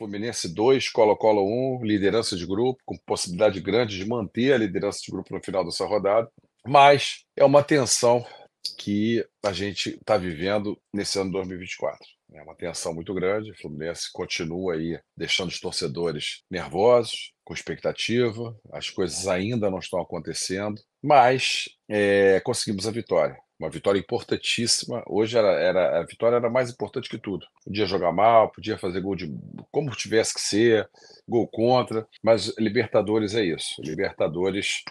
Fluminense 2, Colo-Colo 1, liderança de grupo, com possibilidade grande de manter a liderança de grupo no final dessa rodada. Mas é uma tensão que a gente está vivendo nesse ano de 2024. É uma tensão muito grande. O Fluminense continua aí deixando os torcedores nervosos, com expectativa. As coisas ainda não estão acontecendo, mas conseguimos a vitória. Uma vitória importantíssima. Hoje a vitória era mais importante que tudo. Podia jogar mal, podia fazer gol de como tivesse que ser, gol contra, mas Libertadores é isso. Libertadores,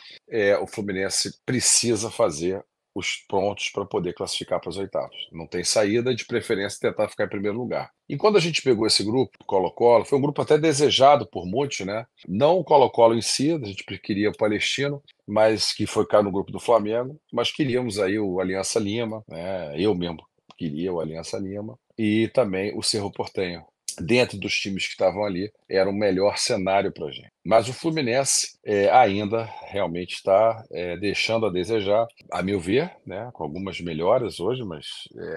o Fluminense precisa fazer os pontos para poder classificar para as oitavas. Não tem saída, de preferência tentar ficar em primeiro lugar. E quando a gente pegou esse grupo, Colo-Colo, foi um grupo até desejado por muitos, né? Não o Colo-Colo em si, a gente queria o Palestino, mas que foi cá no grupo do Flamengo, mas queríamos aí o Aliança Lima, né? Eu mesmo queria o Aliança Lima, e também o Cerro Porteño. Dentro dos times que estavam ali, era o melhor cenário para a gente. Mas o Fluminense ainda realmente está deixando a desejar, a meu ver, né, com algumas melhoras hoje, mas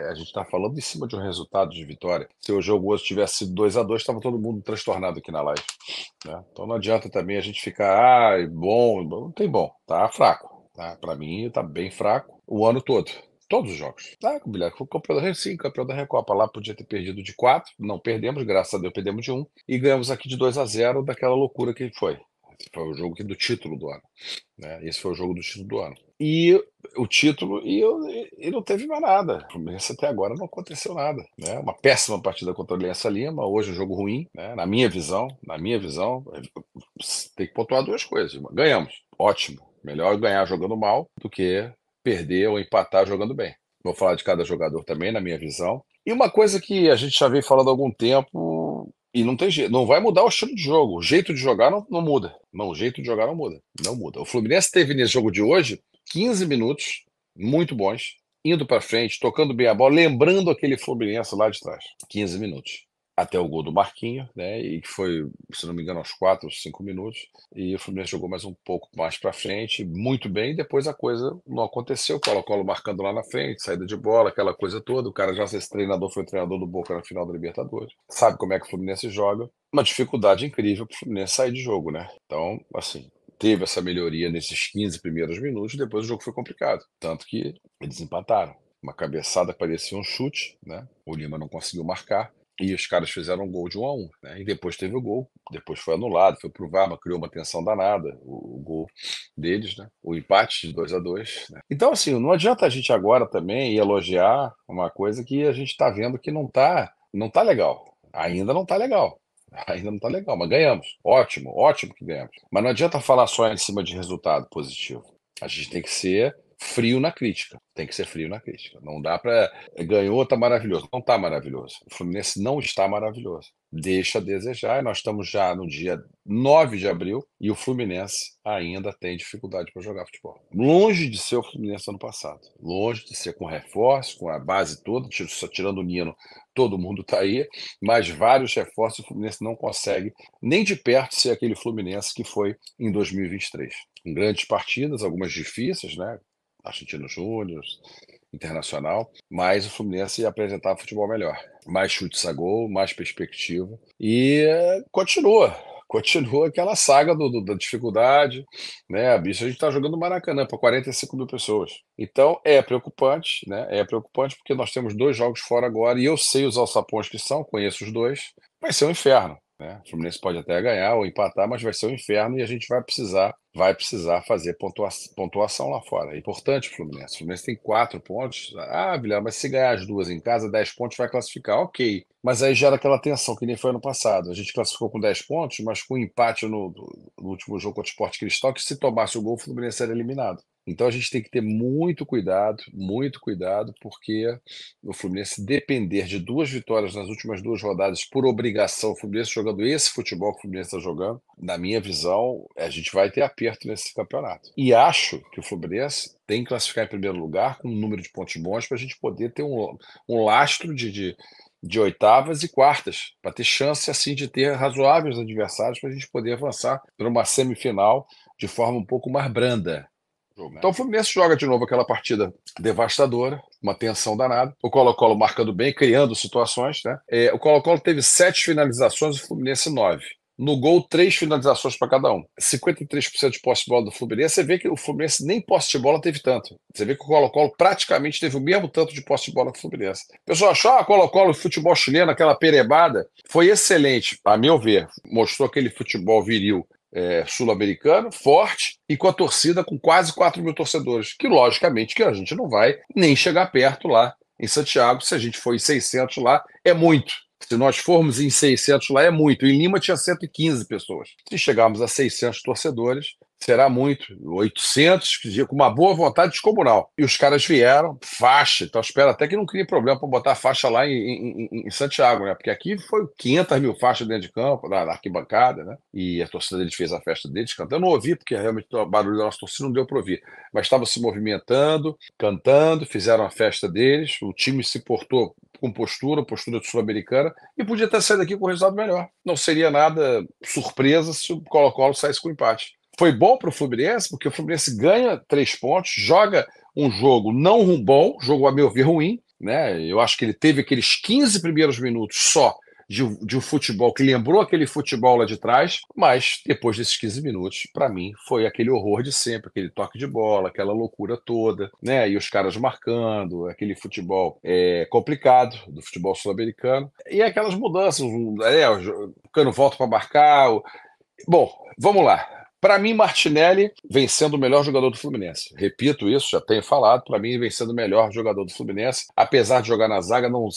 a gente está falando em cima de um resultado de vitória. Se o jogo hoje tivesse sido 2-2, estava todo mundo transtornado aqui na live. Né? Então não adianta também a gente ficar, bom, não tem bom, tá fraco. Tá? Para mim, está bem fraco o ano todo. Todos os jogos. Tá, Guilherme, foi campeão da Recopa, sim, campeão da Recopa. Lá podia ter perdido de 4, não perdemos, graças a Deus perdemos de 1, e ganhamos aqui de 2-0 daquela loucura que foi. Esse foi o jogo do título do ano. Né? Esse foi o jogo do título do ano. E o título, e não teve mais nada. O Fluminense até agora não aconteceu nada. Né? Uma péssima partida contra o Aliança Lima, hoje um jogo ruim, né? Na minha visão, tem que pontuar duas coisas. Ganhamos, ótimo. Melhor ganhar jogando mal do que perder ou empatar jogando bem. Vou falar de cada jogador também, na minha visão. E uma coisa que a gente já vem falando há algum tempo, e não tem jeito, não vai mudar o estilo de jogo. O jeito de jogar não muda. Não, o jeito de jogar não muda. Não muda. O Fluminense teve nesse jogo de hoje 15 minutos muito bons, indo para frente, tocando bem a bola, lembrando aquele Fluminense lá de trás. 15 minutos. Até o gol do Marquinhos, né? E que foi, se não me engano, aos 4 ou 5 minutos. E o Fluminense jogou mais um pouco mais para frente, muito bem. E depois a coisa não aconteceu. Colo-Colo marcando lá na frente, saída de bola, aquela coisa toda. O cara já, esse treinador, foi o treinador do Boca na final da Libertadores. Sabe como é que o Fluminense joga. Uma dificuldade incrível para o Fluminense sair de jogo, né? Então, assim, teve essa melhoria nesses 15 primeiros minutos. Depois o jogo foi complicado. Tanto que eles empataram. Uma cabeçada parecia um chute, né? O Lima não conseguiu marcar. E os caras fizeram um gol de 1-1, né? E depois teve o gol, depois foi anulado, foi pro VAR, mas criou uma tensão danada, o gol deles, né? O empate de 2-2, né? Então, assim, não adianta a gente agora também elogiar uma coisa que a gente está vendo que não tá legal. Ainda não tá legal. Ainda não tá legal, mas ganhamos. Ótimo, ótimo que ganhamos. Mas não adianta falar só em cima de resultado positivo. A gente tem que ser frio na crítica. Tem que ser frio na crítica. Não dá para ganhou, tá maravilhoso. Não tá maravilhoso. O Fluminense não está maravilhoso. Deixa a desejar. Nós estamos já no dia 9 de abril e o Fluminense ainda tem dificuldade para jogar futebol. Longe de ser o Fluminense ano passado. Longe de ser com reforço, com a base toda, só tirando o Nino, todo mundo está aí, mas vários reforços o Fluminense não consegue nem de perto ser aquele Fluminense que foi em 2023. Com grandes partidas, algumas difíceis, né? Argentino Júnior, Internacional, mas o Fluminense ia apresentar futebol melhor. Mais chutes a gol, mais perspectiva. E continua aquela saga da dificuldade, né? Bicho, a gente está jogando no Maracanã para 45 mil pessoas. Então é preocupante, né? É preocupante porque nós temos 2 jogos fora agora e eu sei os alçapões que são, conheço os 2. Vai ser um inferno. Né? O Fluminense pode até ganhar ou empatar, mas vai ser um inferno e a gente vai precisar fazer pontuação lá fora. É importante o Fluminense. O Fluminense tem 4 pontos. Ah, Guilherme, mas se ganhar as 2 em casa, 10 pontos vai classificar. Ok. Mas aí gera aquela tensão, que nem foi ano passado. A gente classificou com 10 pontos, mas com empate no último jogo contra o Sport Cristal, que se tomasse o gol, o Fluminense era eliminado. Então a gente tem que ter muito cuidado, porque o Fluminense depender de 2 vitórias nas últimas 2 rodadas por obrigação, o Fluminense jogando esse futebol que o Fluminense está jogando, na minha visão, a gente vai ter aperto nesse campeonato. E acho que o Fluminense tem que classificar em primeiro lugar com um número de pontos bons para a gente poder ter um lastro de oitavas e quartas, para ter chance assim de ter razoáveis adversários para a gente poder avançar para uma semifinal de forma um pouco mais branda. Então o Fluminense joga de novo aquela partida devastadora, uma tensão danada. O Colo-Colo marcando bem, criando situações, né? O Colo-Colo teve 7 finalizações, o Fluminense 9. No gol, 3 finalizações para cada um. 53% de posse de bola do Fluminense. Você vê que o Fluminense nem posse de bola teve tanto. Você vê que o Colo-Colo praticamente teve o mesmo tanto de posse de bola que o Fluminense. O pessoal achou, Colo-Colo, futebol chileno, aquela perebada. Foi excelente, a meu ver. Mostrou aquele futebol viril sul-americano, forte, e com a torcida com quase 4 mil torcedores. Que, logicamente, que a gente não vai nem chegar perto lá em Santiago. Se a gente for em 600 lá, é muito. Se nós formos em 600 lá, é muito. Em Lima tinha 115 pessoas. Se chegarmos a 600 torcedores, será muito. 800, com uma boa vontade descomunal. E os caras vieram, faixa. Então, espero até que não crie problema para botar faixa lá em Santiago, né? Porque aqui foi 500 mil faixas dentro de campo, na arquibancada, né? E a torcida deles fez a festa deles cantando. Eu não ouvi, porque realmente o barulho da nossa torcida não deu para ouvir. Mas estavam se movimentando, cantando, fizeram a festa deles. O time se portou com postura sul-americana, e podia ter saído daqui com um resultado melhor. Não seria nada surpresa se o Colo-Colo saísse com empate. Foi bom para o Fluminense, porque o Fluminense ganha 3 pontos, joga um jogo não bom, jogo a meu ver ruim, né? Eu acho que ele teve aqueles 15 primeiros minutos só de um futebol que lembrou aquele futebol lá de trás, mas depois desses 15 minutos, para mim, foi aquele horror de sempre, aquele toque de bola, aquela loucura toda, né? E os caras marcando, aquele futebol complicado do futebol sul-americano, e aquelas mudanças, o Cano volta para marcar. Bom, vamos lá. Para mim, Martinelli vem sendo o melhor jogador do Fluminense. Repito isso, já tenho falado. Para mim, vem sendo o melhor jogador do Fluminense. Apesar de jogar na zaga, não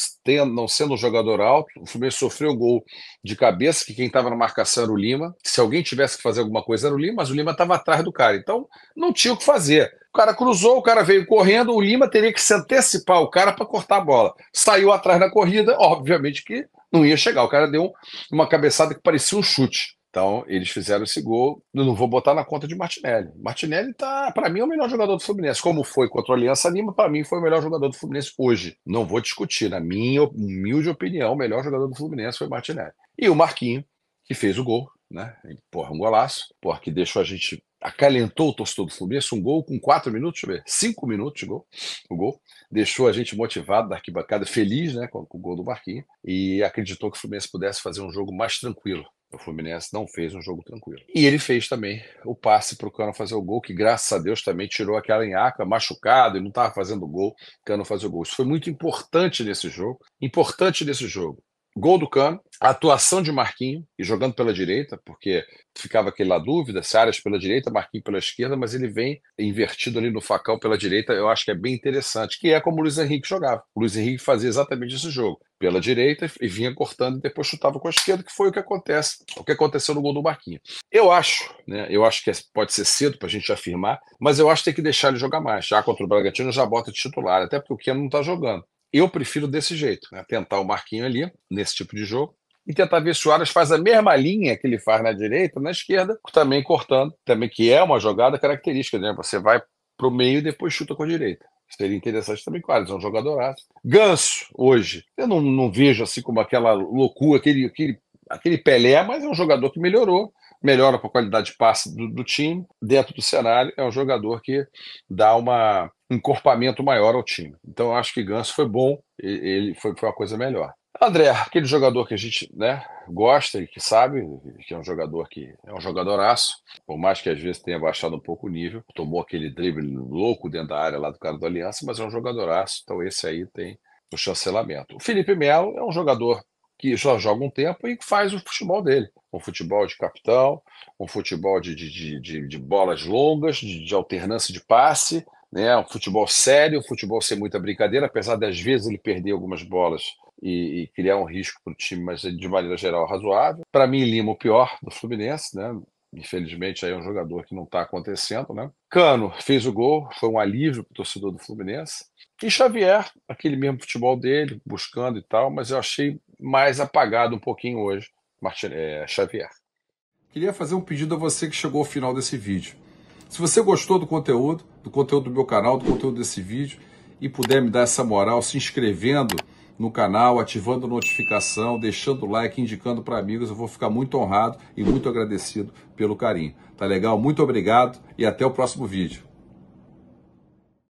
sendo um jogador alto, o Fluminense sofreu um gol de cabeça, que quem estava na marcação era o Lima. Se alguém tivesse que fazer alguma coisa, era o Lima, mas o Lima estava atrás do cara. Então, não tinha o que fazer. O cara cruzou, o cara veio correndo, o Lima teria que se antecipar o cara para cortar a bola. Saiu atrás na corrida, obviamente que não ia chegar. O cara deu uma cabeçada que parecia um chute. Então, eles fizeram esse gol. Eu não vou botar na conta de Martinelli. Martinelli para mim, é o melhor jogador do Fluminense. Como foi contra o Aliança Lima, para mim foi o melhor jogador do Fluminense hoje. Não vou discutir. Na minha humilde opinião, o melhor jogador do Fluminense foi Martinelli. E o Marquinhos, que fez o gol, né? Porra, um golaço. Porra, que deixou a gente... Acalentou o torcedor do Fluminense. Um gol com 4 minutos, deixa eu ver, 5 minutos de gol. O gol. Deixou a gente motivado da arquibancada, feliz, né, com o gol do Marquinhos. E acreditou que o Fluminense pudesse fazer um jogo mais tranquilo. O Fluminense não fez um jogo tranquilo. E ele fez também o passe para o Cano fazer o gol, que graças a Deus também tirou aquela enhaca, machucado, e não estava fazendo gol, Cano fazer o gol. Isso foi muito importante nesse jogo. Importante nesse jogo. Gol do Cano, a atuação de Marquinhos, e jogando pela direita, porque ficava aquela dúvida, se Arias pela direita, Marquinhos pela esquerda, mas ele vem invertido ali no facão pela direita, eu acho que é bem interessante, que é como o Luiz Henrique jogava. O Luiz Henrique fazia exatamente esse jogo, pela direita, e vinha cortando e depois chutava com a esquerda, que foi o que aconteceu no gol do Marquinhos. Eu acho que pode ser cedo para a gente afirmar, mas eu acho que tem que deixar ele jogar mais. Já contra o Bragantino já bota de titular, até porque o Keno não está jogando. Eu prefiro desse jeito, né? Tentar o Marquinhos ali, nesse tipo de jogo, e tentar ver se o Arias faz a mesma linha que ele faz na direita, na esquerda, também cortando, também que é uma jogada característica, né? Você vai para o meio e depois chuta com a direita. Seria interessante também, claro, é um jogadoraço. Ganso, hoje, eu não vejo assim como aquela loucura, aquele Pelé, mas é um jogador que melhora para a qualidade de passe do time, dentro do cenário, é um jogador que dá um encorpamento maior ao time. Então, eu acho que Ganso foi bom, ele foi uma coisa melhor. André, aquele jogador que a gente, né, gosta e que sabe que é um jogador que é um jogadoraço, por mais que às vezes tenha baixado um pouco o nível, tomou aquele drible louco dentro da área lá do cara do Aliança, mas é um jogadoraço, então esse aí tem o chancelamento. O Felipe Melo é um jogador que já joga um tempo e faz o futebol dele. Um futebol de capitão, um futebol de bolas longas, de alternância de passe, né? Um futebol sério, um futebol sem muita brincadeira, apesar de às vezes ele perder algumas bolas e criar um risco para o time, mas de maneira geral razoável. Para mim, Lima, o pior do Fluminense, né? Infelizmente, aí é um jogador que não está acontecendo, né? Cano fez o gol, foi um alívio para o torcedor do Fluminense. E Xavier, aquele mesmo futebol dele, buscando e tal, mas eu achei mais apagado um pouquinho hoje, Xavier. Queria fazer um pedido a você que chegou ao final desse vídeo. Se você gostou do conteúdo do meu canal, do conteúdo desse vídeo, e puder me dar essa moral se inscrevendo no canal, ativando a notificação, deixando o like, indicando para amigos, eu vou ficar muito honrado e muito agradecido pelo carinho. Tá legal? Muito obrigado e até o próximo vídeo.